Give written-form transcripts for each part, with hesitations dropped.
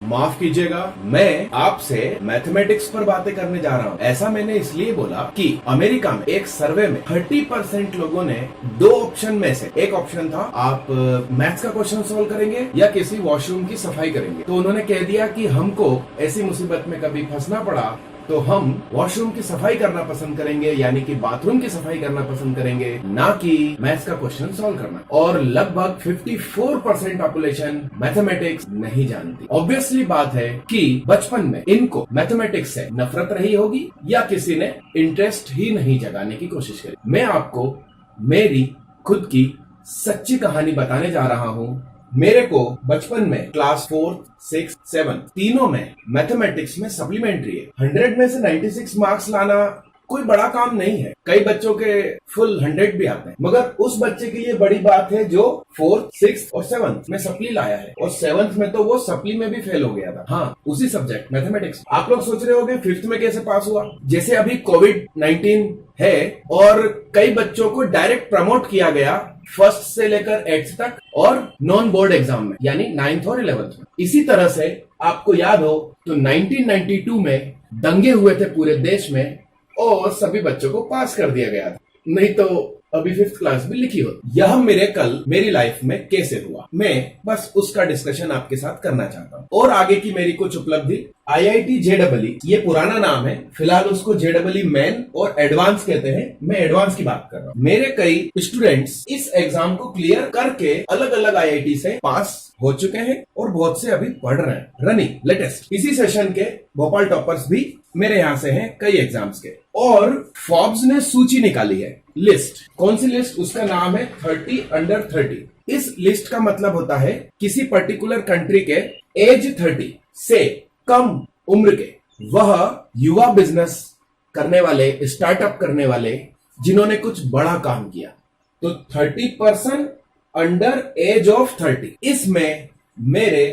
माफ कीजिएगा, मैं आपसे मैथमेटिक्स पर बातें करने जा रहा हूँ। ऐसा मैंने इसलिए बोला कि अमेरिका में एक सर्वे में 30% लोगों ने दो ऑप्शन में से एक ऑप्शन था, आप मैथ्स का क्वेश्चन सॉल्व करेंगे या किसी वॉशरूम की सफाई करेंगे। तो उन्होंने कह दिया कि हमको ऐसी मुसीबत में कभी फंसना पड़ा तो हम वॉशरूम की सफाई करना पसंद करेंगे, यानी कि बाथरूम की सफाई करना पसंद करेंगे, ना कि मैथ्स का क्वेश्चन सॉल्व करना। और लगभग 54% पॉपुलेशन मैथमेटिक्स नहीं जानती। ऑब्वियसली बात है कि बचपन में इनको मैथमेटिक्स से नफरत रही होगी या किसी ने इंटरेस्ट ही नहीं जगाने की कोशिश करी। मैं आपको मेरी खुद की सच्ची कहानी बताने जा रहा हूँ। मेरे को बचपन में क्लास 4, 6, 7 तीनों में मैथमेटिक्स में सप्लीमेंट्री है। 100 में से 96 मार्क्स लाना कोई बड़ा काम नहीं है। कई बच्चों के फुल 100 भी आते हैं, मगर उस बच्चे के लिए बड़ी बात है जो 4, 6 और 7 में सप्ली लाया है। और 7th में तो वो सप्ली में भी फेल हो गया था। हाँ, उसी सब्जेक्ट मैथमेटिक्स। आप लोग सोच रहे होंगे 5th में कैसे पास हुआ। जैसे अभी कोविड-19 है और कई बच्चों को डायरेक्ट प्रमोट किया गया 1st से लेकर 8th तक और नॉन बोर्ड एग्जाम में, यानी 9th और 11th में। इसी तरह से आपको याद हो तो 1992 में दंगे हुए थे पूरे देश में और सभी बच्चों को पास कर दिया गया था। नहीं तो अभी 5th क्लास में लिखी हो। यह मेरी लाइफ में कैसे हुआ, मैं बस उसका डिस्कशन आपके साथ करना चाहता हूँ। और आगे की मेरी कुछ उपलब्धि। IIT JEE ये पुराना नाम है, फिलहाल उसको JEE मेन और एडवांस कहते हैं। मैं एडवांस की बात कर रहा हूँ। मेरे कई स्टूडेंट्स इस एग्जाम को क्लियर करके अलग अलग IIT से पास हो चुके हैं और बहुत से अभी पढ़ रहे हैं। रनिंग लेटेस्ट इसी सेशन के भोपाल टॉपर्स भी मेरे यहाँ से हैं कई एग्जाम्स के। और फोर्ब्स ने सूची निकाली है, लिस्ट। कौन सी लिस्ट? उसका नाम है 30 अंडर 30। इस लिस्ट का मतलब होता है किसी पर्टिकुलर कंट्री के एज 30 से कम उम्र के वह युवा बिजनेस करने वाले, स्टार्टअप करने वाले जिन्होंने कुछ बड़ा काम किया। तो 30% अंडर एज ऑफ 30। इसमें मेरे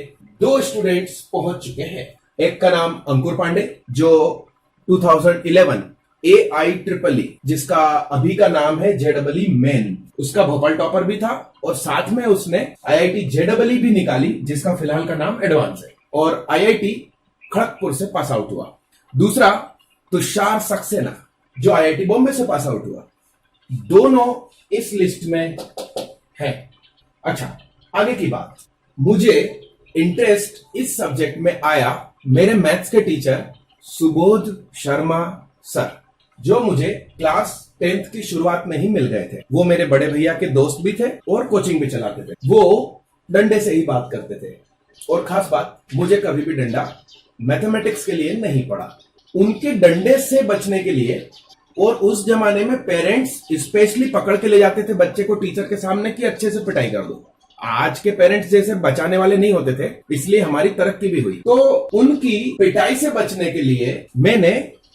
2 स्टूडेंट्स पहुंच चुके हैं। एक का नाम अंकुर पांडे जो 2011 AIEEE जिसका अभी का नाम है JEE मेन, उसका भोपाल टॉपर भी था और साथ में उसने IIT JEE भी निकाली जिसका फिलहाल का नाम एडवांस है और IIT खड़गपुर से पास आउट हुआ। दूसरा तुषार सक्सेना जो IIT बॉम्बे से पास आउट हुआ। दोनों इस लिस्ट में है। अच्छा, आगे की बात। मुझे इंटरेस्ट इस सब्जेक्ट में आया मेरे मैथ्स के टीचर सुबोध शर्मा सर, जो मुझे क्लास 10th की शुरुआत में ही मिल गए थे। वो मेरे बड़े भैया के दोस्त भी थे और कोचिंग भी चलाते थे। वो डंडे से ही बात करते थे और खास बात, मुझे कभी भी डंडा मैथमेटिक्स के लिए नहीं पड़ा। उनके डंडे से बचने के लिए, और उस जमाने में पेरेंट्स स्पेशली पकड़ के ले जाते थे बच्चे को टीचर के सामने कि अच्छे से पिटाई कर दो। आज के पेरेंट्स जैसे बचाने वाले नहीं होते थे, इसलिए हमारी तरक्की भी हुई। तो उनकी पिटाई से बचने के लिए मैंने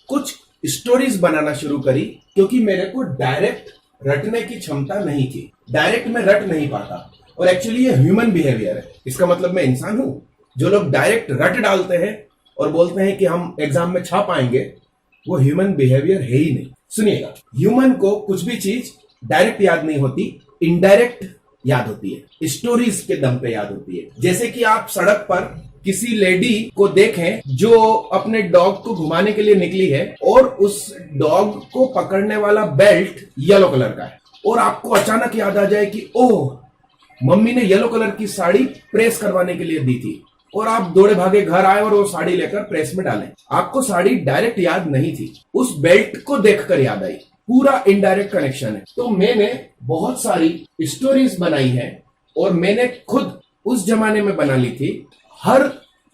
कुछ स्टोरीज बनाना शुरू करी, क्योंकि मेरे को डायरेक्ट रटने की क्षमता नहीं थी। डायरेक्ट में रट नहीं पाता और एक्चुअली ये ह्यूमन बिहेवियर है। इसका मतलब मैं इंसान हूं। जो लोग डायरेक्ट रट डालते हैं और बोलते हैं कि हम एग्जाम में छा पाएंगे, वो ह्यूमन बिहेवियर है ही नहीं। सुनिएगा, ह्यूमन को कुछ भी चीज डायरेक्ट याद नहीं होती, इनडायरेक्ट याद होती है, स्टोरीज के दम पे याद होती है। जैसे कि आप सड़क पर किसी लेडी को देखें जो अपने डॉग को घुमाने के लिए निकली है और उस डॉग को पकड़ने वाला बेल्ट येलो कलर का है और आपको अचानक याद आ जाए कि ओह, मम्मी ने येलो कलर की साड़ी प्रेस करवाने के लिए दी थी और आप दौड़े भागे घर आए और वो साड़ी लेकर प्रेस में डालें। आपको साड़ी डायरेक्ट याद नहीं थी, उस बेल्ट को देखकर याद आई। पूरा इनडायरेक्ट कनेक्शन है। तो मैंने बहुत सारी स्टोरीज बनाई है और मैंने खुद उस जमाने में बना ली थी, हर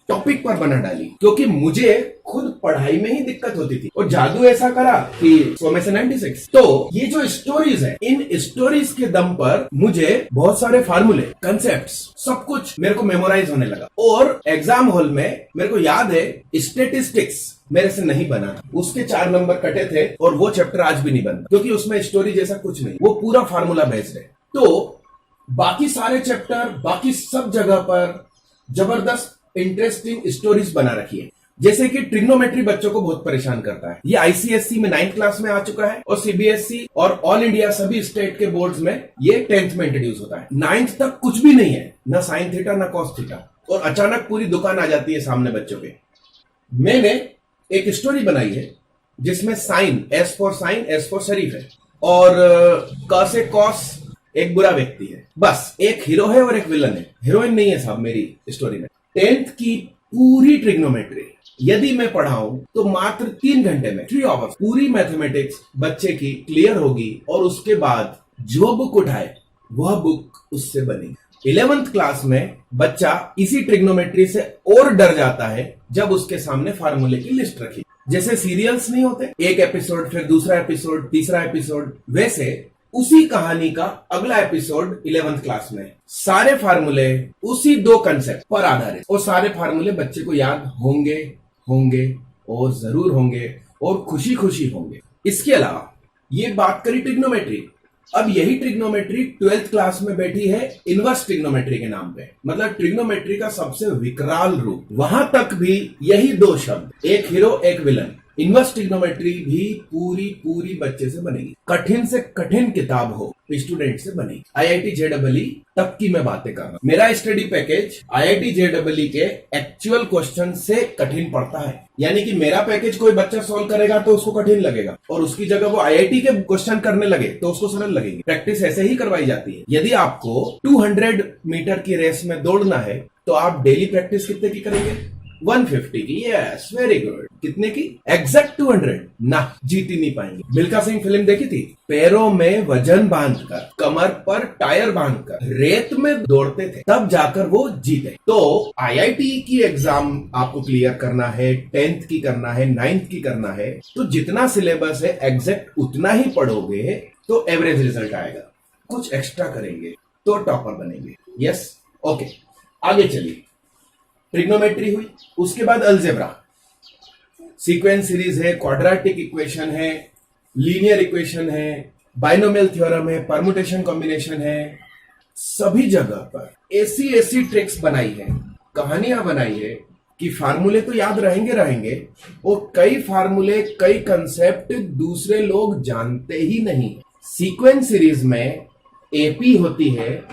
टॉपिक पर बना डाली, क्योंकि मुझे खुद पढ़ाई में ही दिक्कत होती थी और जादू ऐसा करा कि 100 में से 96। तो ये जो स्टोरीज है, इन स्टोरीज के दम पर मुझे बहुत सारे फार्मूले, कंसेप्ट्स, सब कुछ मेरे को मेमोराइज होने लगा। और एग्जाम हॉल में मेरे को याद है स्टेटिस्टिक्स मेरे से नहीं बना था, उसके 4 नंबर कटे थे और वो चैप्टर आज भी नहीं बनता, क्योंकि उसमें स्टोरी जैसा कुछ नहीं, वो पूरा फार्मूला बेस्ड है। तो बाकी सारे चैप्टर, बाकी सब जगह पर जबरदस्त इंटरेस्टिंग स्टोरीज बना रखी है। जैसे कि ट्रिग्नोमेट्री बच्चों को बहुत परेशान करता है। ये ICSE में 9th क्लास में आ चुका है और CBSE और ऑल इंडिया सभी स्टेट के बोर्ड्स में ये 10th में इंट्रोड्यूस होता है। 9th तक कुछ भी नहीं है, ना साइन थीटा ना कॉस थीटा, और अचानक पूरी दुकान आ जाती है सामने बच्चों के। मैंने एक स्टोरी बनाई है जिसमें sign, S for sign, S for Sharif है, और क से कॉस एक बुरा व्यक्ति है। बस एक हीरो है और एक विलन है, हीरोइन नहीं है साहब मेरी स्टोरी में। 10th की पूरी ट्रिग्नोमेट्री यदि मैं पढ़ाऊं तो मात्र 3 घंटे में 3 आवर्स पूरी मैथमेटिक्स बच्चे की क्लियर होगी, और उसके बाद जो बुक उठाए वह बुक उससे बनेगी। 11th क्लास में बच्चा इसी ट्रिग्नोमेट्री से और डर जाता है जब उसके सामने फार्मूले की लिस्ट रखी। जैसे सीरियल्स नहीं होते, एक एपिसोड, फिर दूसरा एपिसोड, तीसरा एपिसोड, वैसे उसी कहानी का अगला एपिसोड 11th क्लास में। सारे फार्मूले उसी 2 कंसेप्ट पर आधारित, और सारे फार्मूले बच्चे को याद होंगे और जरूर होंगे और खुशी खुशी होंगे। इसके अलावा ये बात करी ट्रिग्नोमेट्री। अब यही ट्रिग्नोमेट्री 12th क्लास में बैठी है इनवर्स ट्रिग्नोमेट्री के नाम पे, मतलब ट्रिग्नोमेट्री का सबसे विकराल रूप। वहां तक भी यही 2 शब्द, एक हीरो एक विलन। इनवर्स ट्रिग्नोमेट्री भी पूरी बच्चे से बनेगी। कठिन से कठिन किताब हो स्टूडेंट से बनेगी। IIT JEE तक की मैं बातें कर रहा हूं। मेरा स्टडी पैकेज IIT JEE के एक्चुअल क्वेश्चन से कठिन पड़ता है, यानी कि मेरा पैकेज कोई बच्चा सॉल्व करेगा तो उसको कठिन लगेगा, और उसकी जगह वो IIT के क्वेश्चन करने लगे तो उसको सरल लगेगी। प्रैक्टिस ऐसे ही करवाई जाती है। यदि आपको 200 मीटर की रेस में दौड़ना है तो आप डेली प्रैक्टिस कितने की करेंगे? 150 की। Yes, very good. कितने की? एग्जैक्ट 200 ना, जीत ही नहीं पाएंगे। मिल्खा सिंह फिल्म देखी थी? पैरों में वजन बांधकर, कमर पर टायर बांधकर रेत में दौड़ते थे, तब जाकर वो जीते। तो IIT की एग्जाम आपको क्लियर करना है, 10th की करना है, 9th की करना है, तो जितना सिलेबस है एग्जैक्ट उतना ही पढ़ोगे तो एवरेज रिजल्ट आएगा। कुछ एक्स्ट्रा करेंगे तो टॉपर बनेंगे। यस, ओके, आगे चलिए। ट्रिग्नोमेट्री हुई, उसके बाद अलजेब्रा, सीक्वेंस सीरीज है, क्वाड्रेटिक इक्वेशन है, लीनियर इक्वेशन है, बाइनोमियल थ्योरम है, परमुटेशन कॉम्बिनेशन है। सभी जगह पर ऐसी ट्रिक्स बनाई है, कहानियां बनाई है कि फार्मूले तो याद रहेंगे, और कई फार्मूले, कई कंसेप्ट दूसरे लोग जानते ही नहीं। सीक्वेंस सीरीज में एपी होती है,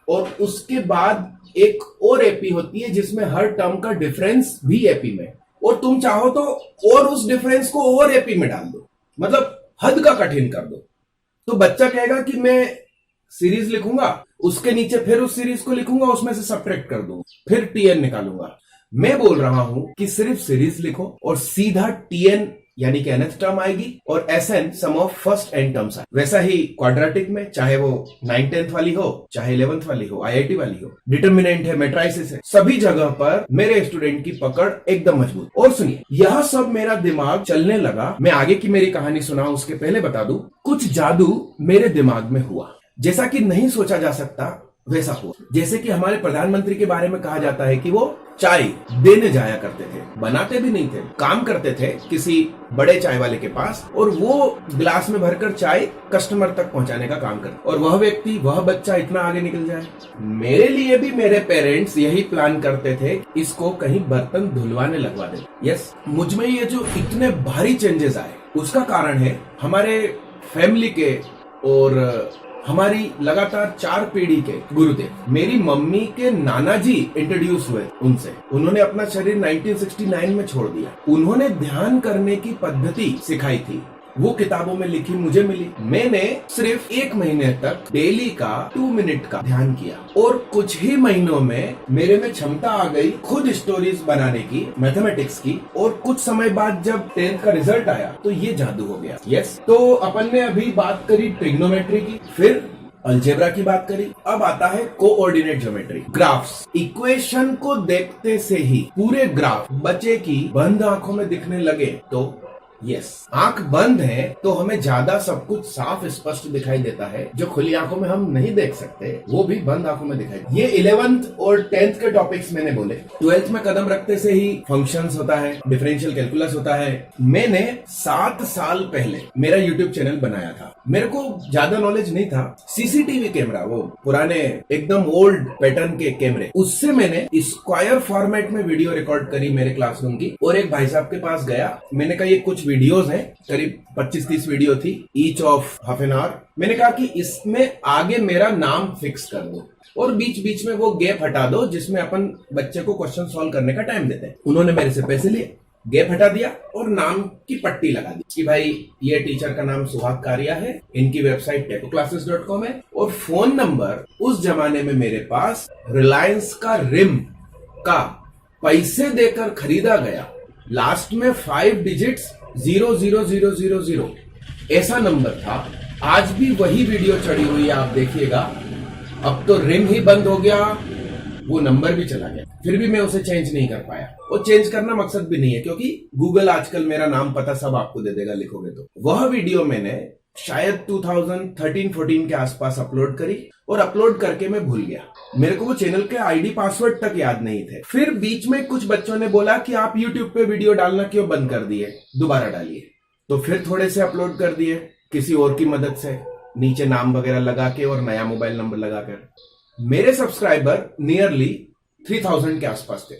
और उसके बाद एक और एपी होती है जिसमें हर टर्म का डिफरेंस भी एपी में, और तुम चाहो तो और उस डिफरेंस को और एपी में डाल दो, मतलब हद का कठिन कर दो। तो बच्चा कहेगा कि मैं सीरीज लिखूंगा, उसके नीचे फिर उस सीरीज को लिखूंगा, उसमें से सब्ट्रैक्ट कर दूंगा, फिर टीएन निकालूंगा। मैं बोल रहा हूं कि सिर्फ सीरीज लिखो और सीधा टीएन यानी कि nth टर्म आएगी, और SN sum of first n terms आए। वैसा ही क्वाड्रेटिक में, चाहे वो 9th वाली हो, चाहे 11th वाली हो, IIT वाली हो, डिटर्मिनेंट है, मैट्राइसिस है, सभी जगह पर मेरे स्टूडेंट की पकड़ एकदम मजबूत। और सुनिए, यह सब मेरा दिमाग चलने लगा। मैं आगे की मेरी कहानी सुनाऊं उसके पहले बता दूं, कुछ जादू मेरे दिमाग में हुआ, जैसा कि नहीं सोचा जा सकता वैसा हुआ। जैसे कि हमारे प्रधानमंत्री के बारे में कहा जाता है कि वो चाय देने जाया करते थे, बनाते भी नहीं थे, काम करते थे किसी बड़े चाय वाले के पास, और वो गिलास में भरकर चाय कस्टमर तक पहुंचाने का काम करते, और वह व्यक्ति, वह बच्चा इतना आगे निकल जाए। मेरे लिए भी मेरे पेरेंट्स यही प्लान करते थे, इसको कहीं बर्तन धुलवाने लगवा दे। यस, मुझ में ये जो इतने भारी चेंजेस आए उसका कारण है हमारे फैमिली के और हमारी लगातार 4 पीढ़ी के गुरुदेव। मेरी मम्मी के नाना जी इंट्रोड्यूस हुए उनसे, उन्होंने अपना शरीर 1969 में छोड़ दिया। उन्होंने ध्यान करने की पद्धति सिखाई थी, वो किताबों में लिखी मुझे मिली। मैंने सिर्फ 1 महीने तक डेली का 2 मिनट का ध्यान किया, और कुछ ही महीनों में मेरे में क्षमता आ गई खुद स्टोरीज बनाने की, मैथमेटिक्स की। और कुछ समय बाद जब 10th का रिजल्ट आया तो ये जादू हो गया। यस, तो अपन ने अभी बात करी ट्रिग्नोमेट्री की, फिर अलजेब्रा की बात करी, अब आता है कोऑर्डिनेट ज्योमेट्री, ग्राफ्स। इक्वेशन को देखते से ही पूरे ग्राफ बच्चे की बंद आंखों में दिखने लगे तो यस, आंख बंद है तो हमें ज्यादा सब कुछ साफ स्पष्ट दिखाई देता है, जो खुली आंखों में हम नहीं देख सकते वो भी बंद आंखों में दिखाई। ये 11th और 10th के टॉपिक्स मैंने बोले। 12th में कदम रखते से ही फंक्शंस होता है, डिफरेंशियल कैलकुलस होता है। मैंने 7 साल पहले मेरा यूट्यूब चैनल बनाया था। मेरे को ज्यादा नॉलेज नहीं था। सीसीटीवी कैमरा, वो पुराने एकदम ओल्ड पैटर्न के कैमरे, उससे मैंने स्क्वायर फॉर्मेट में वीडियो रिकॉर्ड करी मेरे क्लासरूम की। और एक भाई साहब के पास गया, मैंने कहा ये कुछ वीडियोस हैं, करीब 25-30 वीडियो थी, each of half an hour. मैंने कहा कि इसमें आगे मेरा नाम फिक्स कर दो और बीच बीच में वो गैप हटा दो जिसमें अपन बच्चे को क्वेश्चन सॉल्व करने का टाइम देते हैं। उन्होंने मेरे से पैसे लिए, गैप हटा दिया और नाम की पट्टी लगा दी कि भाई ये टीचर का नाम सुहाग कारिया है, इनकी वेबसाइट tecoclasses.com है और फोन नंबर उस जमाने में मेरे पास रिलायंस का रिम का पैसे देकर खरीदा गया, लास्ट में 5 डिजिट्स 00000 ऐसा नंबर था। आज भी वही वीडियो चढ़ी हुई है, आप देखिएगा। अब तो रिम ही बंद हो गया, वो नंबर भी चला गया, फिर भी मैं उसे चेंज नहीं कर पाया। और चेंज करना मकसद भी नहीं है क्योंकि गूगल आजकल मेरा नाम पता सब आपको दे देगा लिखोगे तो। वह वीडियो मैंने शायद 2013-14 के आसपास अपलोड करी और अपलोड करके मैं भूल गया। मेरे को वो चैनल के आईडी पासवर्ड तक याद नहीं थे। फिर बीच में कुछ बच्चों ने बोला कि आप यूट्यूब पे वीडियो डालना क्यों बंद कर दिए, दोबारा डालिए। तो फिर थोड़े से अपलोड कर दिए किसी और की मदद से, नीचे नाम वगैरह लगा के और नया मोबाइल नंबर लगाकर। मेरे सब्सक्राइबर नियरली 3000 के आसपास थे।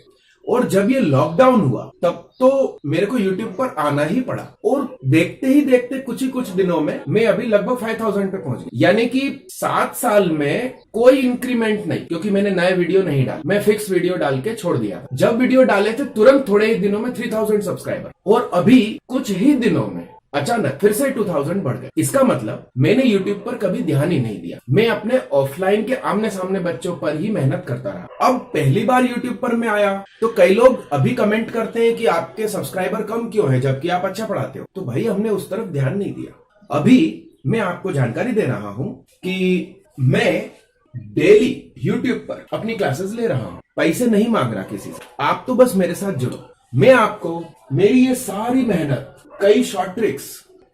और जब ये लॉकडाउन हुआ तब तो मेरे को YouTube पर आना ही पड़ा और देखते ही देखते कुछ ही कुछ दिनों में मैं अभी लगभग 5000 पे पहुंच गया। यानी कि 7 साल में कोई इंक्रीमेंट नहीं, क्योंकि मैंने नए वीडियो नहीं डाले, मैं फिक्स वीडियो डाल के छोड़ दिया। जब वीडियो डाले थे तुरंत थोड़े ही दिनों में 3000 सब्सक्राइबर और अभी कुछ ही दिनों में अचानक फिर से 2000 बढ़ गए। इसका मतलब मैंने YouTube पर कभी ध्यान ही नहीं दिया, मैं अपने ऑफलाइन के आमने सामने बच्चों पर ही मेहनत करता रहा। अब पहली बार YouTube पर मैं आया तो कई लोग अभी कमेंट करते हैं कि आपके सब्सक्राइबर कम क्यों है जबकि आप अच्छा पढ़ाते हो। तो भाई हमने उस तरफ ध्यान नहीं दिया। अभी मैं आपको जानकारी दे रहा हूं कि मैं डेली YouTube पर अपनी क्लासेस ले रहा हूं, पैसे नहीं मांग रहा किसी से। आप तो बस मेरे साथ जुड़ो, मैं आपको मेरी ये सारी मेहनत, कई शॉर्ट ट्रिक्स,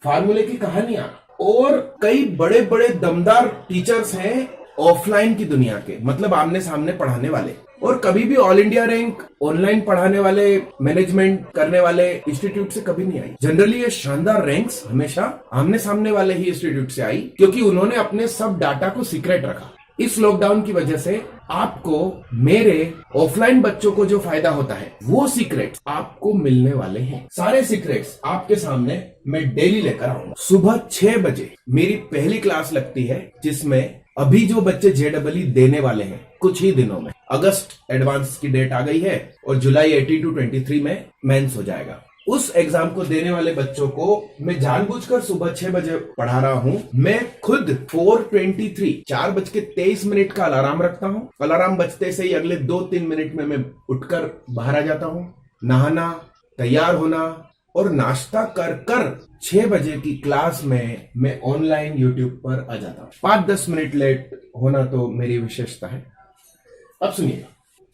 फार्मूले की कहानियां और कई बड़े बड़े दमदार टीचर्स हैं ऑफलाइन की दुनिया के, मतलब आमने सामने पढ़ाने वाले, और कभी भी ऑल इंडिया रैंक ऑनलाइन पढ़ाने वाले, मैनेजमेंट करने वाले इंस्टीट्यूट से कभी नहीं आई। जनरली ये शानदार रैंक्स हमेशा आमने सामने वाले ही इंस्टीट्यूट से आई क्योंकि उन्होंने अपने सब डाटा को सीक्रेट रखा। इस लॉकडाउन की वजह से आपको मेरे ऑफलाइन बच्चों को जो फायदा होता है वो सीक्रेट्स आपको मिलने वाले हैं। सारे सीक्रेट्स आपके सामने मैं डेली लेकर आऊंगा। सुबह 6 बजे मेरी पहली क्लास लगती है जिसमें अभी जो बच्चे JEE देने वाले हैं कुछ ही दिनों में, अगस्त एडवांस की डेट आ गई है और जुलाई 18-23 में मेंस हो जाएगा। उस एग्जाम को देने वाले बच्चों को मैं जानबूझकर सुबह 6 बजे पढ़ा रहा हूं। मैं खुद 4:23 का अलार्म रखता हूं। अलार्म बजते से ही अगले 2-3 मिनट में मैं उठकर बाहर आ जाता हूं। नहाना, तैयार होना और नाश्ता कर 6 बजे की क्लास में मैं ऑनलाइन YouTube पर आ जाता हूं। 5-10 मिनट लेट होना तो मेरी विशेषता है। अब सुनिए,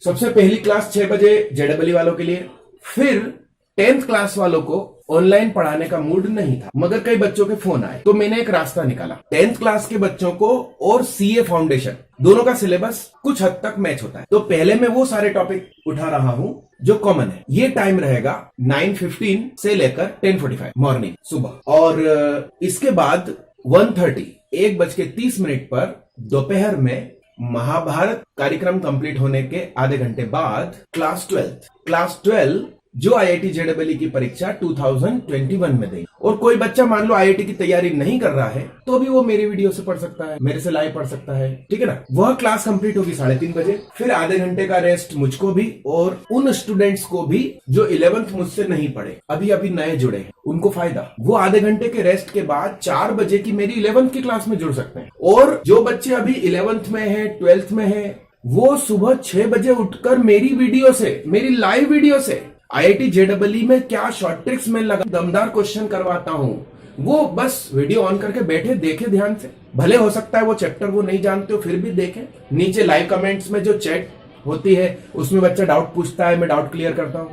सबसे पहली क्लास 6 बजे JEE वालों के लिए। फिर 10th क्लास वालों को ऑनलाइन पढ़ाने का मूड नहीं था, मगर कई बच्चों के फोन आए तो मैंने एक रास्ता निकाला। 10th क्लास के बच्चों को और CA फाउंडेशन दोनों का सिलेबस कुछ हद तक मैच होता है, तो पहले मैं वो सारे टॉपिक उठा रहा हूं जो कॉमन है। ये टाइम रहेगा 9:15 से लेकर 10:45 मॉर्निंग सुबह, और इसके बाद 1:30 पर दोपहर में महाभारत कार्यक्रम कंप्लीट होने के आधे घंटे बाद क्लास 12 जो IIT JEE की परीक्षा 2021 में देगी। और कोई बच्चा मान लो IIT की तैयारी नहीं कर रहा है तो भी वो मेरी वीडियो से पढ़ सकता है, मेरे से लाइव पढ़ सकता है, ठीक है ना। वह क्लास कंप्लीट होगी 3:30 बजे। फिर आधे घंटे का रेस्ट मुझको भी और उन स्टूडेंट्स को भी जो 11th मुझसे नहीं पढ़े, अभी नए जुड़े हैं, उनको फायदा। वो आधे घंटे के रेस्ट के बाद 4 बजे की मेरी 11th की क्लास में जुड़ सकते हैं। और जो बच्चे अभी 11th में है, 12th में है, वो सुबह 6 बजे उठकर मेरी वीडियो से, मेरी लाइव वीडियो से IIT JEE में क्या शॉर्ट ट्रिक्स में लगा दमदार क्वेश्चन करवाता हूं, वो बस वीडियो ऑन करके बैठे देखे ध्यान से। भले हो सकता है वो चैप्टर वो नहीं जानते हो, फिर भी देखें। नीचे लाइव कमेंट्स में जो चैट होती है उसमें बच्चा डाउट पूछता है, मैं डाउट क्लियर करता हूं,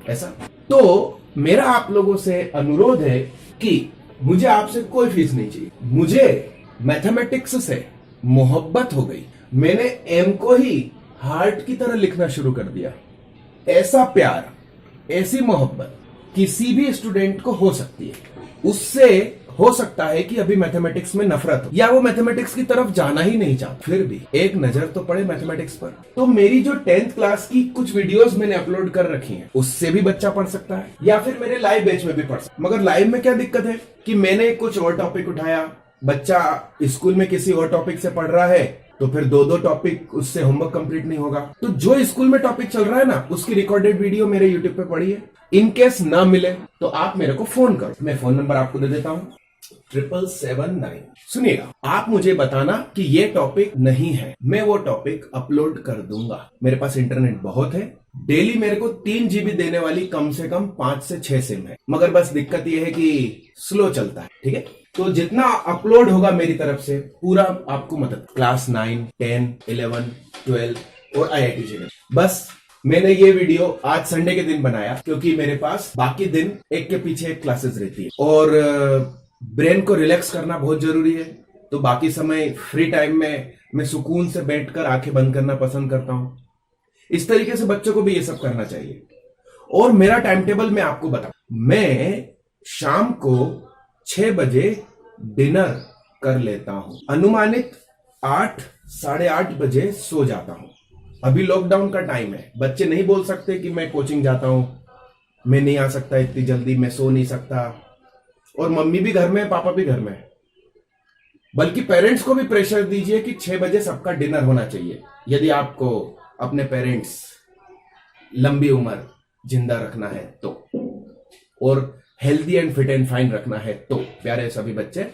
ऐसा। तो मेरा आप लोगों से अनुरोध है कि मुझे आपसे कोई फीस नहीं चाहिए। मुझे मैथमेटिक्स से मोहब्बत हो गई, मैंने M को ही हार्ट की तरह लिखना शुरू कर दिया। ऐसा प्यार, ऐसी मोहब्बत किसी भी स्टूडेंट को हो सकती है, उससे हो सकता है कि अभी मैथमेटिक्स में नफरत हो या वो मैथमेटिक्स की तरफ जाना ही नहीं चाहता, फिर भी एक नजर तो पड़े मैथमेटिक्स पर। तो मेरी जो 10th क्लास की कुछ वीडियोस मैंने अपलोड कर रखी हैं, उससे भी बच्चा पढ़ सकता है या फिर मेरे लाइव बैच में भी पढ़ सकता है। मगर लाइव में क्या दिक्कत है कि मैंने कुछ और टॉपिक उठाया, बच्चा स्कूल में किसी और टॉपिक से पढ़ रहा है, तो फिर दो टॉपिक उससे होमवर्क कंप्लीट नहीं होगा। तो जो स्कूल में टॉपिक चल रहा है ना, उसकी रिकॉर्डेड वीडियो मेरे यूट्यूब पे पड़ी है। इन केस ना मिले तो आप मेरे को फोन करो, मैं फोन नंबर आपको दे देता हूँ 7779। सुनिएगा, आप मुझे बताना कि ये टॉपिक नहीं है, मैं वो टॉपिक अपलोड कर दूंगा। मेरे पास इंटरनेट बहुत है, डेली मेरे को 3 GB देने वाली कम से कम 5 से 6 सिम है, मगर बस दिक्कत ये है कि स्लो चलता है। ठीक है, तो जितना अपलोड होगा मेरी तरफ से पूरा आपको मदद, क्लास 9, 10, 11, 12 और IIT JEE। बस मैंने ये वीडियो आज संडे के दिन बनाया क्योंकि मेरे पास बाकी दिन एक के पीछे एक क्लासेस रहती है और ब्रेन को रिलैक्स करना बहुत जरूरी है। तो बाकी समय फ्री टाइम में मैं सुकून से बैठकर आंखें बंद करना पसंद करता हूं। इस तरीके से बच्चों को भी ये सब करना चाहिए। और मेरा टाइम टेबल मैं आपको बताऊं, मैं शाम को 6 बजे डिनर कर लेता हूं, अनुमानित 8, साढ़े 8 बजे सो जाता हूं। अभी लॉकडाउन का टाइम है, बच्चे नहीं बोल सकते कि मैं कोचिंग जाता हूं, मैं नहीं आ सकता इतनी जल्दी, मैं सो नहीं सकता। और मम्मी भी घर में है, पापा भी घर में है। बल्कि पेरेंट्स को भी प्रेशर दीजिए कि 6 बजे सबका डिनर होना चाहिए, यदि आपको अपने पेरेंट्स लंबी उम्र जिंदा रखना है तो, और healthy and fit and fine रखना है तो। प्यारे सभी बच्चे,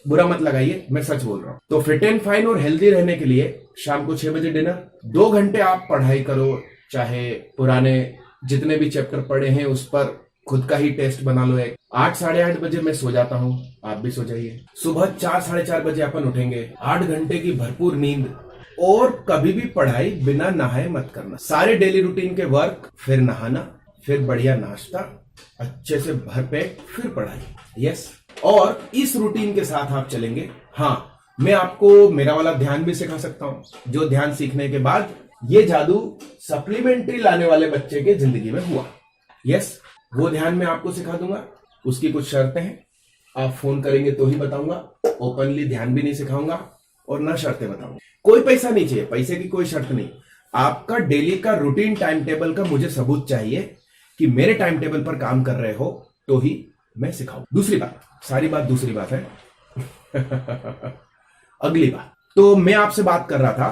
बुरा मत लगाइए, मैं सच बोल रहा हूं। तो फिट एंड फाइन और हेल्दी रहने के लिए शाम को 6 बजे डिनर, 2 घंटे आप पढ़ाई करो, चाहे पुराने जितने भी चैप्टर पढ़े हैं उस पर खुद का ही टेस्ट बना लो। 8, साढ़े 8 बजे मैं सो जाता हूं, आप भी सो जाइए। सुबह 4, साढ़े 4 बजे अपन उठेंगे, 8 घंटे की भरपूर नींद, और कभी भी पढ़ाई बिना नहाए मत करना। सारे डेली रूटीन के वर्क, फिर नहाना, फिर बढ़िया नाश्ता, अच्छे से भरपेट, फिर पढ़ाई। यस, और इस रूटीन के साथ आप चलेंगे। हाँ, मैं आपको मेरा वाला ध्यान भी सिखा सकता हूं, जो ध्यान सीखने के बाद ये जादू सप्लीमेंट्री लाने वाले बच्चे के जिंदगी में हुआ। यस, वो ध्यान मैं आपको सिखा दूंगा। उसकी कुछ शर्तें हैं, आप फोन करेंगे तो ही बताऊंगा। ओपनली ध्यान भी नहीं सिखाऊंगा और ना शर्तें बताऊंगा। कोई पैसा नहीं चाहिए, पैसे की कोई शर्त नहीं। आपका डेली का रूटीन टाइम टेबल का मुझे सबूत चाहिए कि मेरे टाइम टेबल पर काम कर रहे हो, तो ही मैं सिखाऊं। दूसरी बात, सारी बात दूसरी बात है अगली बात, तो मैं आपसे बात कर रहा था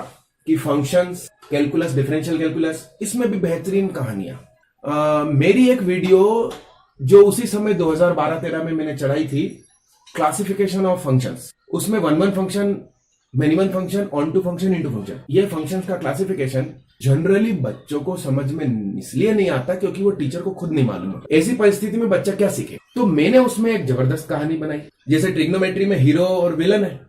कि फंक्शंस, कैलकुलस, डिफरेंशियल कैलकुलस, इसमें भी बेहतरीन कहानियां। मेरी एक वीडियो जो उसी समय 2012-13 में मैंने चढ़ाई थी, क्लासिफिकेशन ऑफ फंक्शंस, उसमें 1 function, minimum function, onto function, into function, ये फंक्शंस का क्लासिफिकेशन जनरली बच्चों को समझ में इसलिए नहीं आता क्योंकि वो टीचर को खुद नहीं मालूम होता। ऐसी परिस्थिति में बच्चा क्या सीखे? तो मैंने उसमें एक जबरदस्त कहानी बनाई। जैसे ट्रिग्नोमेट्री में हीरो और विलन है,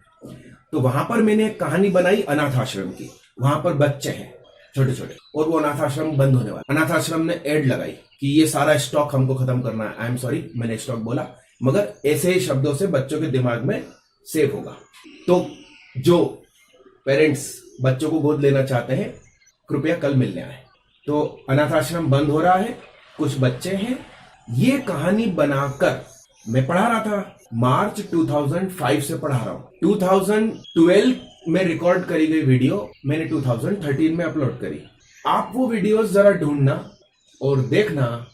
तो वहां पर मैंने एक कहानी बनाई अनाथ आश्रम की। वहां पर बच्चे हैं छोटे छोटे, और वो अनाथ आश्रम बंद होने वाला। अनाथ आश्रम ने एड लगाई कि ये सारा स्टॉक हमको खत्म करना है। आई एम सॉरी, मैंने स्टॉक बोला, मगर ऐसे ही शब्दों से बच्चों के दिमाग में सेव होगा। तो जो पेरेंट्स बच्चों को गोद लेना चाहते हैं, कृपया कल मिलने आए। तो अनाथ आश्रम बंद हो रहा है, कुछ बच्चे हैं। ये कहानी बनाकर मैं पढ़ा रहा था, मार्च 2005 से पढ़ा रहा हूं। 2012 में रिकॉर्ड करी गई वीडियो मैंने 2013 में अपलोड करी। आप वो वीडियोस जरा ढूंढना और देखना,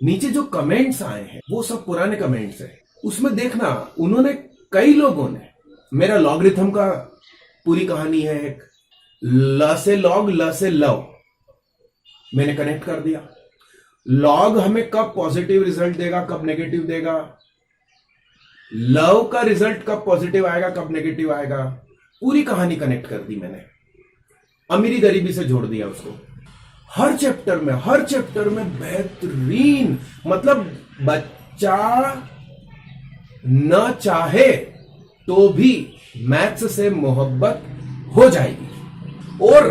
नीचे जो कमेंट्स आए हैं वो सब पुराने कमेंट्स हैं। उसमें देखना, उन्होंने, कई लोगों ने मेरा लॉगरिथम का पूरी कहानी है, एक ल से लॉग, ल से लव, मैंने कनेक्ट कर दिया। लॉग हमें कब पॉजिटिव रिजल्ट देगा, कब नेगेटिव देगा, लव का रिजल्ट कब पॉजिटिव आएगा, कब नेगेटिव आएगा, पूरी कहानी कनेक्ट कर दी मैंने। अमीरी गरीबी से जोड़ दिया उसको। हर चैप्टर में बेहतरीन, मतलब बच्चा न चाहे तो भी मैथ्स से मोहब्बत हो जाएगी। और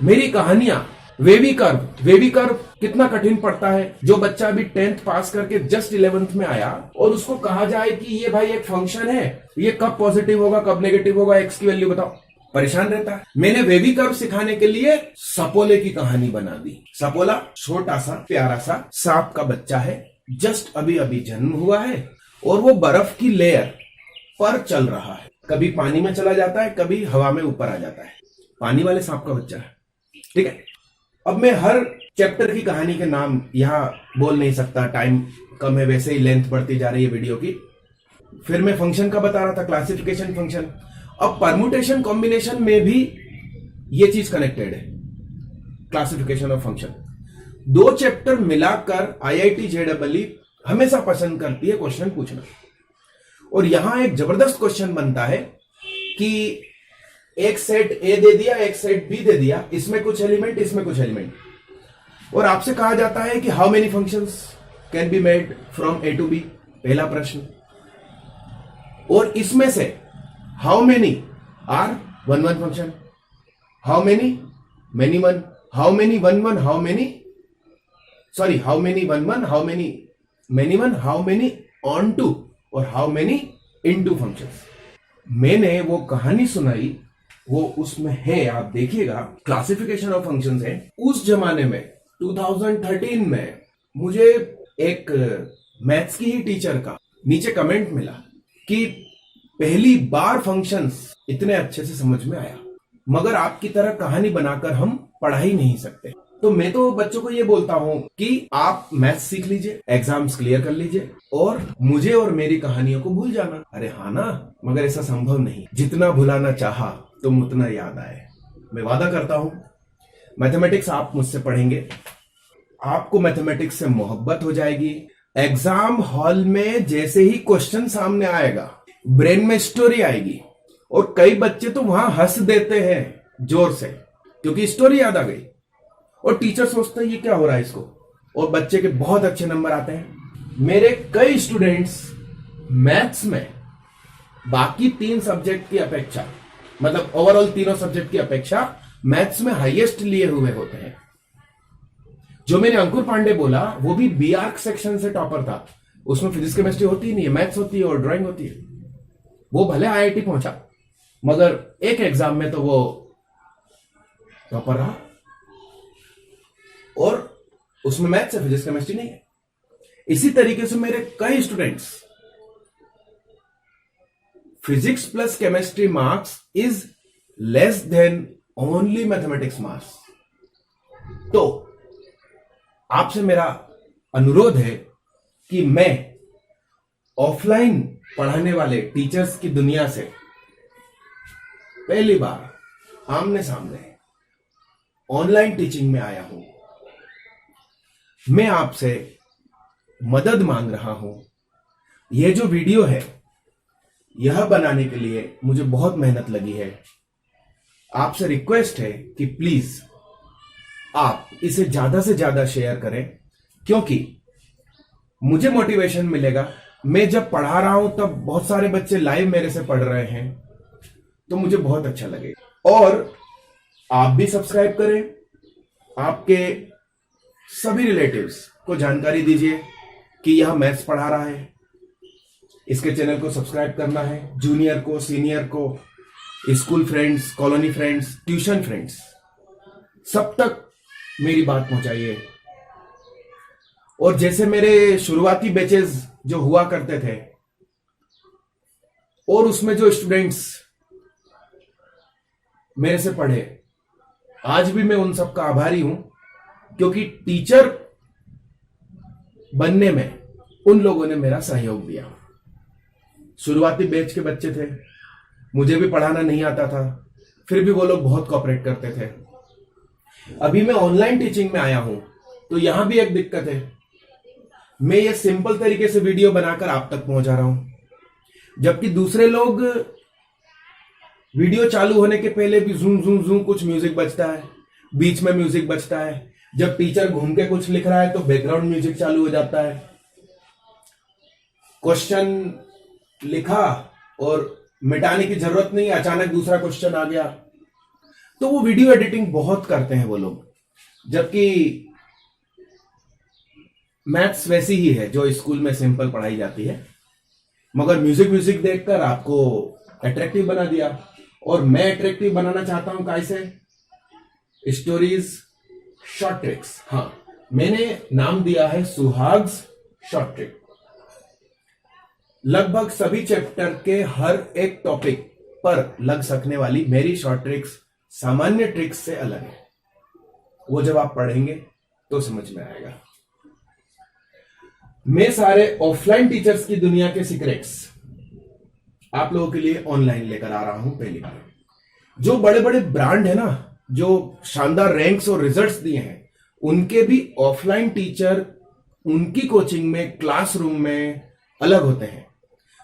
मेरी कहानियां, वेवी कर्व कितना कठिन पड़ता है। जो बच्चा अभी 10th पास करके जस्ट 11th में आया और उसको कहा जाए कि ये भाई एक फंक्शन है, ये कब पॉजिटिव होगा, कब नेगेटिव होगा, एक्स की वैल्यू बताओ, परेशान रहता है। मैंने वेवी कर्व सिखाने के लिए सपोले की कहानी बना दी। सपोला छोटा सा प्यारा सा सांप का बच्चा है, जस्ट अभी अभी जन्म हुआ है और वो बर्फ की लेयर पर चल रहा है, कभी पानी में चला जाता है, कभी हवा में ऊपर आ जाता है। पानी वाले सांप का बच्चा है, ठीक है। अब मैं हर चैप्टर की कहानी के नाम यहां बोल नहीं सकता, टाइम कम है, वैसे ही लेंथ बढ़ती जा रही है वीडियो की। फिर मैं फंक्शन का बता रहा था, क्लासिफिकेशन फंक्शन। अब परमुटेशन कॉम्बिनेशन में भी ये चीज कनेक्टेड है, क्लासिफिकेशन और फंक्शन। दो चैप्टर मिलाकर IIT JEE हमेशा पसंद करती है क्वेश्चन पूछना। और यहां एक जबरदस्त क्वेश्चन बनता है कि एक सेट ए दे दिया, एक सेट बी दे दिया, इसमें कुछ एलिमेंट, इसमें कुछ एलिमेंट, और आपसे कहा जाता है कि how many functions can be made from A to B, पहला प्रश्न। और इसमें से how many are one one function, how many many one, how many one one, how many sorry how many one one, how many many one, how many onto, और how many into functions. मैंने वो कहानी सुनाई, वो उसमें है, आप देखिएगा, क्लासिफिकेशन ऑफ फंक्शंस है। उस जमाने में 2013 में मुझे एक मैथ्स की ही टीचर का नीचे कमेंट मिला कि पहली बार फंक्शंस इतने अच्छे से समझ में आया, मगर आपकी तरह कहानी बनाकर हम पढ़ा ही नहीं सकते। तो मैं तो बच्चों को ये बोलता हूं कि आप मैथ्स सीख लीजिए, एग्जाम्स क्लियर कर लीजिए, और मुझे और मेरी कहानियों को भूल जाना। अरे हाँ ना, मगर ऐसा संभव नहीं। जितना भुलाना चाहा तुम उतना याद आए। मैं वादा करता हूं, मैथमेटिक्स आप मुझसे पढ़ेंगे, आपको मैथमेटिक्स से मोहब्बत हो जाएगी। एग्जाम हॉल में जैसे ही क्वेश्चन सामने आएगा, ब्रेन में स्टोरी आएगी, और कई बच्चे तो वहां हंस देते हैं जोर से, क्योंकि स्टोरी याद आ गई। और टीचर सोचते हैं ये क्या हो रहा है इसको, और बच्चे के बहुत अच्छे नंबर आते हैं। मेरे कई स्टूडेंट्स मैथ्स में बाकी 3 सब्जेक्ट की अपेक्षा, मतलब ओवरऑल तीनों सब्जेक्ट की अपेक्षा मैथ्स में हाईएस्ट लिए हुए होते हैं। जो मैंने अंकुर पांडे बोला, वो भी बी आर्क सेक्शन से टॉपर था। उसमें फिजिक्स केमिस्ट्री होती ही नहीं है, मैथ्स होती है और ड्राइंग होती है। वो भले IIT पहुंचा, मगर एक एग्जाम में तो वो टॉपर रहा, और उसमें मैथ्स है, फिजिक्स केमिस्ट्री नहीं है। इसी तरीके से मेरे कई students, physics plus chemistry marks is less than only mathematics marks. तो आपसे मेरा अनुरोध है कि मैं ऑफलाइन पढ़ाने वाले टीचर्स की दुनिया से पहली बार आमने सामने ऑनलाइन टीचिंग में आया हूं। मैं आपसे मदद मांग रहा हूं। यह जो वीडियो है, यह बनाने के लिए मुझे बहुत मेहनत लगी है। आपसे रिक्वेस्ट है कि प्लीज आप इसे ज्यादा से ज्यादा शेयर करें, क्योंकि मुझे मोटिवेशन मिलेगा। मैं जब पढ़ा रहा हूं तब बहुत सारे बच्चे लाइव मेरे से पढ़ रहे हैं, तो मुझे बहुत अच्छा लगेगा। और आप भी सब्सक्राइब करें, आपके सभी रिलेटिव्स को जानकारी दीजिए कि यह मैथ्स पढ़ा रहा है। इसके चैनल को सब्सक्राइब करना है। जूनियर को, सीनियर को, school friends, colony friends, tuition friends, सब तक मेरी बात पहुंचाइए। और जैसे मेरे शुरुआती बैचेस जो हुआ करते थे, और उसमें जो स्टूडेंट्स मेरे से पढ़े, आज भी मैं उन सबका आभारी हूं, क्योंकि टीचर बनने में उन लोगों ने मेरा सहयोग दिया। शुरुआती बैच के बच्चे थे, मुझे भी पढ़ाना नहीं आता था, फिर भी वो लोग बहुत कोऑपरेट करते थे। अभी मैं ऑनलाइन टीचिंग में आया हूं, तो यहां भी एक दिक्कत है। मैं ये सिंपल तरीके से वीडियो बनाकर आप तक पहुंचा रहा हूं, जबकि दूसरे लोग वीडियो चालू होने के पहले भी जूम जूम जूम कुछ म्यूजिक बजता है, बीच में म्यूजिक बजता है, जब टीचर घूम के कुछ लिख रहा है तो बैकग्राउंड म्यूजिक चालू हो जाता है। क्वेश्चन लिखा और मिटाने की जरूरत नहीं, अचानक दूसरा क्वेश्चन आ गया। तो वो वीडियो एडिटिंग बहुत करते हैं वो लोग, जबकि मैथ्स वैसी ही है जो स्कूल में सिंपल पढ़ाई जाती है, मगर म्यूजिक देखकर आपको अट्रैक्टिव बना दिया। और मैं अट्रैक्टिव बनाना चाहता हूं कैसे? Stories, short tricks. हाँ, मैंने नाम दिया है सुहाग्स शॉर्ट ट्रिक। लगभग सभी चैप्टर के हर एक टॉपिक पर लग सकने वाली मेरी शॉर्ट ट्रिक्स सामान्य ट्रिक्स से अलग है। वो जब आप पढ़ेंगे तो समझ में आएगा। मैं सारे ऑफलाइन टीचर्स की दुनिया के सीक्रेट्स आप लोगों के लिए ऑनलाइन लेकर आ रहा हूं पहली बार। जो बड़े बड़े ब्रांड है ना, जो शानदार रैंक्स और रिजल्ट्स दिए हैं, उनके भी ऑफलाइन टीचर उनकी कोचिंग में, क्लासरूम में अलग होते हैं,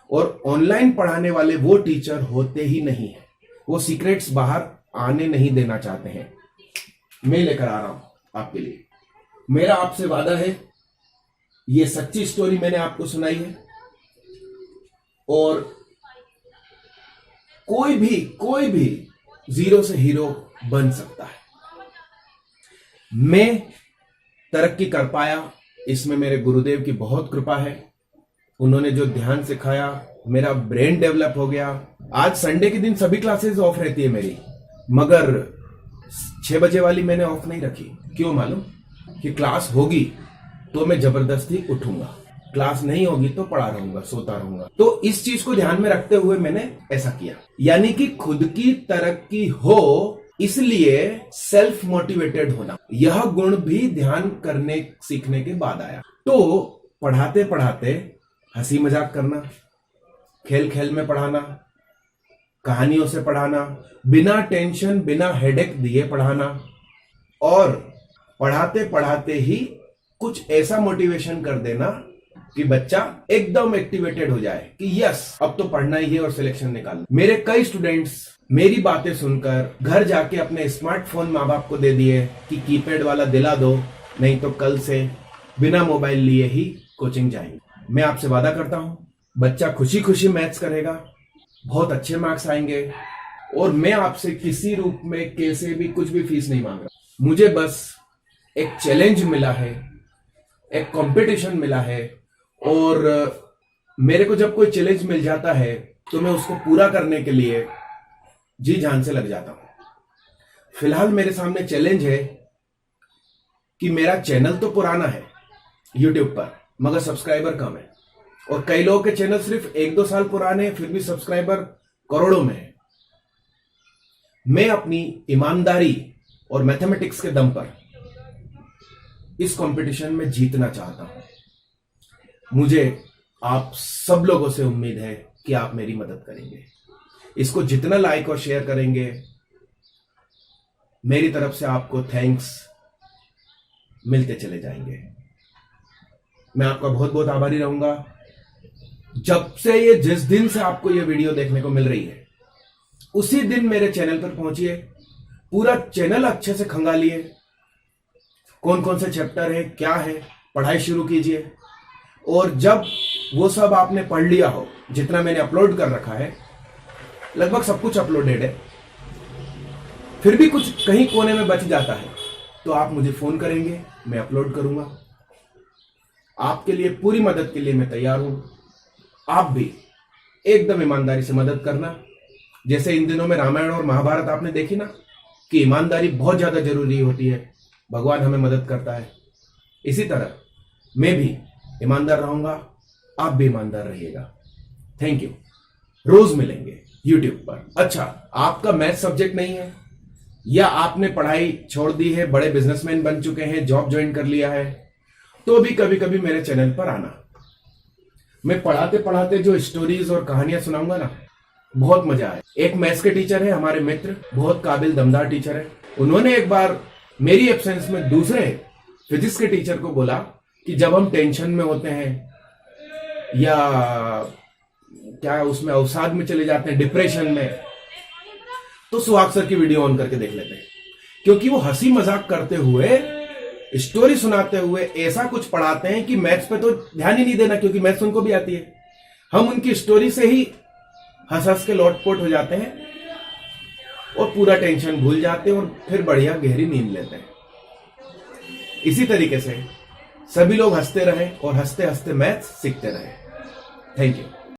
और ऑनलाइन पढ़ाने वाले वो टीचर होते ही नहीं है। वो सीक्रेट्स बाहर आने नहीं देना चाहते हैं। मैं लेकर आ रहा हूं आपके लिए। मेरा आपसे वादा है, ये सच्ची स्टोरी मैंने आपको सुनाई है, और कोई भी जीरो से हीरो बन सकता है। मैं तरक्की कर पाया, इसमें मेरे गुरुदेव की बहुत कृपा है। उन्होंने जो ध्यान सिखाया, मेरा ब्रेन डेवलप हो गया। आज संडे के दिन सभी क्लासेस ऑफ रहती है मेरी, मगर 6 बजे वाली मैंने ऑफ नहीं रखी। क्यों मालूम? कि क्लास होगी तो मैं जबरदस्ती उठूंगा, क्लास नहीं होगी तो पढ़ा रहूंगा, सोता रहूंगा। तो इस चीज को ध्यान में रखते हुए मैंने ऐसा किया। यानी कि खुद की तरक्की हो, इसलिए सेल्फ मोटिवेटेड होना, यह गुण भी ध्यान करने सीखने के बाद आया। तो पढ़ाते पढ़ाते हंसी मजाक करना, खेल खेल में पढ़ाना, कहानियों से पढ़ाना, बिना टेंशन बिना हेडेक दिए पढ़ाना, और पढ़ाते पढ़ाते ही कुछ ऐसा मोटिवेशन कर देना कि बच्चा एकदम एक्टिवेटेड हो जाए कि यस अब तो पढ़ना ही है और सिलेक्शन निकालना। मेरे कई स्टूडेंट्स मेरी बातें सुनकर घर जाके अपने स्मार्टफोन माँ बाप को दे दिए कि कीपैड वाला दिला दो, नहीं तो कल से बिना मोबाइल लिए ही कोचिंग जाएंगे। मैं आपसे वादा करता हूं, बच्चा खुशी खुशी मैथ्स करेगा, बहुत अच्छे मार्क्स आएंगे, और मैं आपसे किसी रूप में कैसे भी कुछ भी फीस नहीं मांग रहा। मुझे बस एक चैलेंज मिला है, एक कंपटीशन मिला है, और मेरे को जब कोई चैलेंज मिल जाता है तो मैं उसको पूरा करने के लिए जी जान से लग जाता हूं। फिलहाल मेरे सामने चैलेंज है कि मेरा चैनल तो पुराना है YouTube पर, मगर सब्सक्राइबर कम है, और कई लोगों के चैनल सिर्फ 1-2 साल पुराने हैं, फिर भी सब्सक्राइबर करोड़ों में है। मैं अपनी ईमानदारी और मैथमेटिक्स के दम पर इस कंपटीशन में जीतना चाहता हूं। मुझे आप सब लोगों से उम्मीद है कि आप मेरी मदद करेंगे। इसको जितना लाइक और शेयर करेंगे, मेरी तरफ से आपको थैंक्स मिलते चले जाएंगे। मैं आपका बहुत बहुत आभारी रहूंगा। जब से जिस दिन से आपको ये वीडियो देखने को मिल रही है, उसी दिन मेरे चैनल पर पहुंचिए, पूरा चैनल अच्छे से खंगालिए, कौन कौन से चैप्टर है, क्या है, पढ़ाई शुरू कीजिए। और जब वो सब आपने पढ़ लिया हो, जितना मैंने अपलोड कर रखा है, लगभग सब कुछ अपलोडेड है, फिर भी कुछ कहीं कोने में बच जाता है, तो आप मुझे फोन करेंगे, मैं अपलोड करूंगा। आपके लिए पूरी मदद के लिए मैं तैयार हूं। आप भी एकदम ईमानदारी से मदद करना। जैसे इन दिनों में रामायण और महाभारत आपने देखी ना, कि ईमानदारी बहुत ज्यादा जरूरी होती है, भगवान हमें मदद करता है। इसी तरह मैं भी ईमानदार रहूंगा, आप भी ईमानदार रहिएगा। Thank you. रोज मिलेंगे YouTube पर। अच्छा, आपका मैथ सब्जेक्ट नहीं है, या आपने पढ़ाई छोड़ दी है, बड़े बिजनेसमैन बन चुके हैं, जॉब ज्वाइन कर लिया है, तो भी कभी कभी मेरे चैनल पर आना। मैं पढ़ाते पढ़ाते जो स्टोरीज और कहानियां सुनाऊंगा ना, बहुत मजा आए। एक मैथ्स के टीचर है हमारे मित्र, बहुत काबिल दमदार टीचर है। उन्होंने एक बार मेरी एब्सेंस में दूसरे फिजिक्स के टीचर को बोला कि जब हम टेंशन में होते हैं या क्या उसमें अवसाद में चले जाते हैं, डिप्रेशन में, तो सुहाग सर की वीडियो ऑन करके देख लेते हैं, क्योंकि वो हंसी मजाक करते हुए, स्टोरी सुनाते हुए ऐसा कुछ पढ़ाते हैं कि मैथ्स पे तो ध्यान ही नहीं देना, क्योंकि मैथ्स उनको भी आती है। हम उनकी स्टोरी से ही हंस हंस के लोटपोट हो जाते हैं और पूरा टेंशन भूल जाते हैं, और फिर बढ़िया गहरी नींद लेते हैं। इसी तरीके से सभी लोग हंसते रहे और हंसते हंसते मैथ्स सीखते रहे। Thank you.